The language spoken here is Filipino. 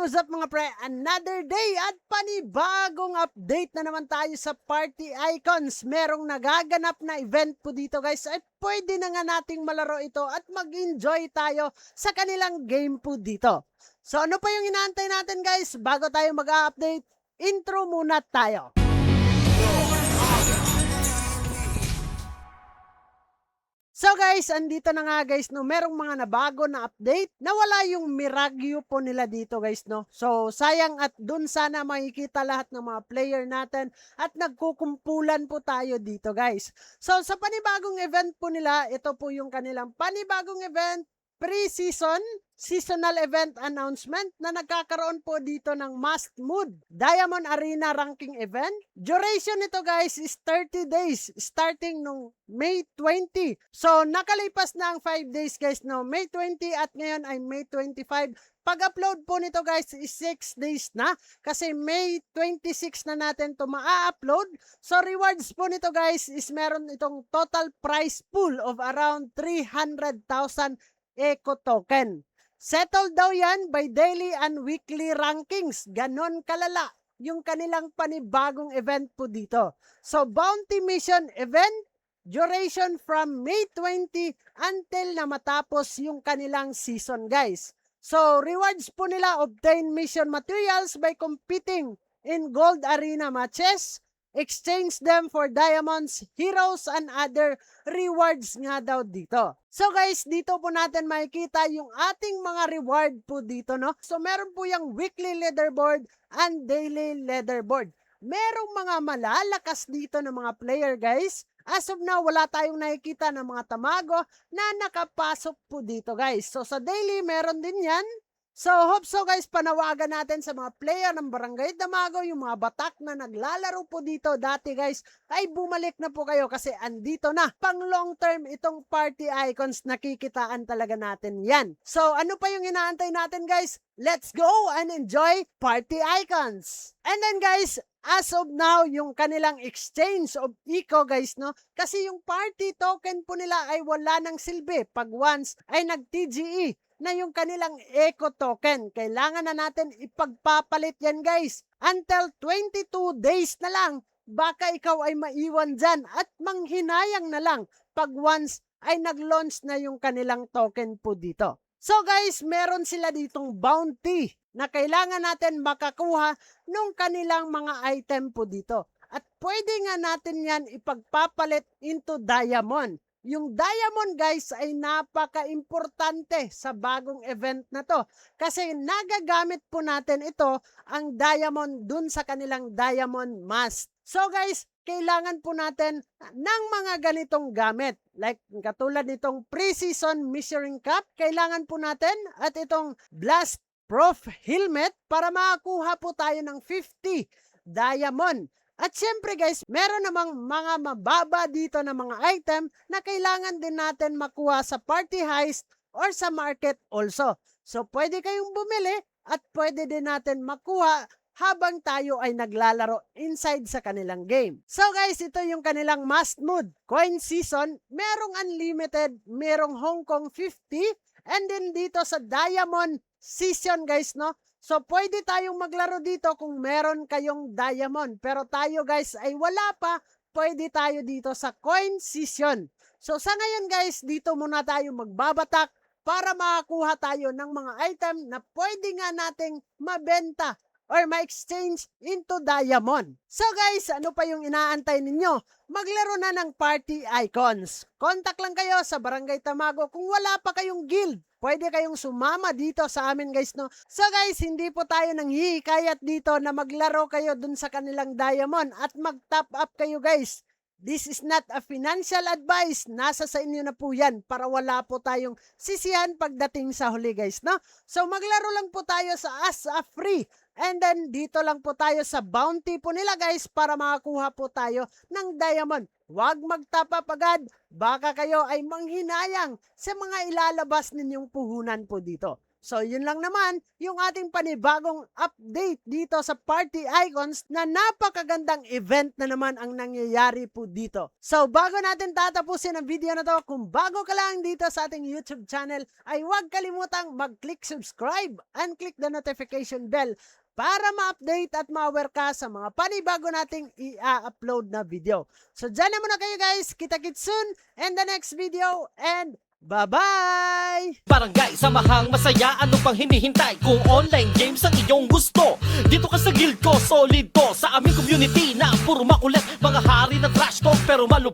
what's up mga pre? Another day at panibagong update na naman tayo sa Party Icons. Merong nagaganap na event po dito guys at pwede na nga nating malaro ito at mag-enjoy tayo sa kanilang game po dito. So ano pa yung inaantay natin guys? Bago tayo mag-update, intro muna tayo. So guys, andito na nga guys, no, merong mga nabago na update. Nawala yung Miragyo po nila dito guys, no. So sayang at dun sana makikita lahat ng mga player natin at nagkukumpulan po tayo dito guys. So sa panibagong event po nila, ito po yung kanilang panibagong event, pre-season, seasonal event announcement na nagkakaroon po dito ng Must Mood Diamond Arena Ranking Event. Duration nito guys is 30 days starting nung May 20. So nakalipas na ang 5 days guys, no, May 20 at ngayon ay May 25. Pag-upload po nito guys is 6 days na kasi May 26 na natin to ma-upload. So rewards po nito guys is meron itong total prize pool of around 300,000 Eco Token. Settled daw yan by daily and weekly rankings. Ganon kalala yung kanilang panibagong event po dito. So bounty mission event, duration from May 20 until na matapos yung kanilang season guys. So rewards po nila, obtain mission materials by competing in gold arena matches, exchange them for diamonds, heroes, and other rewards nga daw dito. So guys, dito po natin makikita yung ating mga reward po dito, no? So meron po yung weekly leaderboard and daily leaderboard. Merong mga malalakas dito ng mga player guys. As of now, wala tayong nakikita ng mga tamago na nakapasok po dito guys. So sa daily, meron din yan. So hope so guys, panawagan natin sa mga player ng Barangay Damago, yung mga batak na naglalaro po dito dati guys, ay bumalik na po kayo kasi andito na. Pang long term itong Party Icons, nakikitaan talaga natin yan. So ano pa yung inaantay natin guys? Let's go and enjoy Party Icons! And then guys, as of now, yung kanilang exchange of eco guys, no? Kasi yung party token po nila ay wala ng silbi pag once ay nag-TGE na yung kanilang eco token. Kailangan na natin ipagpapalit yan guys. Until 22 days na lang, baka ikaw ay maiwan dyan at manghinayang na lang pag once ay nag-launch na yung kanilang token po dito. So guys, meron sila ditong bounty na kailangan natin makakuha nung kanilang mga item po dito. At pwede nga natin yan ipagpapalit into diamond. Yung diamond guys ay napaka-importante sa bagong event na to. Kasi nagagamit po natin ito, ang diamond dun sa kanilang diamond mask. So guys, kailangan po natin ng mga ganitong gamit. Like katulad nitong pre-season measuring cup, kailangan po natin at itong blast proof helmet para makakuha po tayo ng 50 diamond. At syempre guys, meron namang mga mababa dito na mga item na kailangan din natin makuha sa party heist or sa market also. So pwede kayong bumili at pwede din natin makuha habang tayo ay naglalaro inside sa kanilang game. So guys, ito yung kanilang must mood. Coin season, merong unlimited, merong Hong Kong 50, and then dito sa diamond season guys, no? So, pwede tayong maglaro dito kung meron kayong diamond. Pero tayo guys ay wala pa. Pwede tayo dito sa coin season. So, sa ngayon guys, dito muna tayo magbabatak para makakuha tayo ng mga item na pwede nga nating mabenta or ma-exchange into diamond. So guys, ano pa yung inaantay ninyo? Maglaro na ng Party Icons. Contact lang kayo sa Barangay Damago kung wala pa kayong guild. Pwede kayong sumama dito sa amin guys, no? So guys, hindi po tayo nang hihikayat dito na maglaro kayo dun sa kanilang diamond at mag-top up kayo guys. This is not a financial advice. Nasa sa inyo na po yan para wala po tayong sisihan pagdating sa huli guys, no? So maglaro lang po tayo sa as a free. And then dito lang po tayo sa bounty po nila guys para makakuha po tayo ng diamond. Huwag mag-top up agad. Baka kayo ay manghinayang sa mga ilalabas ninyong puhunan po dito. So yun lang naman yung ating panibagong update dito sa Party Icons na napakagandang event na naman ang nangyayari po dito. So bago natin tatapusin ang video na to, kung bago ka lang dito sa ating YouTube channel ay huwag kalimutang mag-click subscribe and click the notification bell para ma-update at ma-aware ka sa mga panibago nating i-upload na video. So dyan na muna kayo guys, kita-kits soon in the next video and bye-bye! Barangay, samahang masaya, ano pang hinihintay? Kung online games ang iyong gusto, dito ka sa guild ko, solid to. Sa aming community na puro makulit, mga hari na trash talk pero malupit.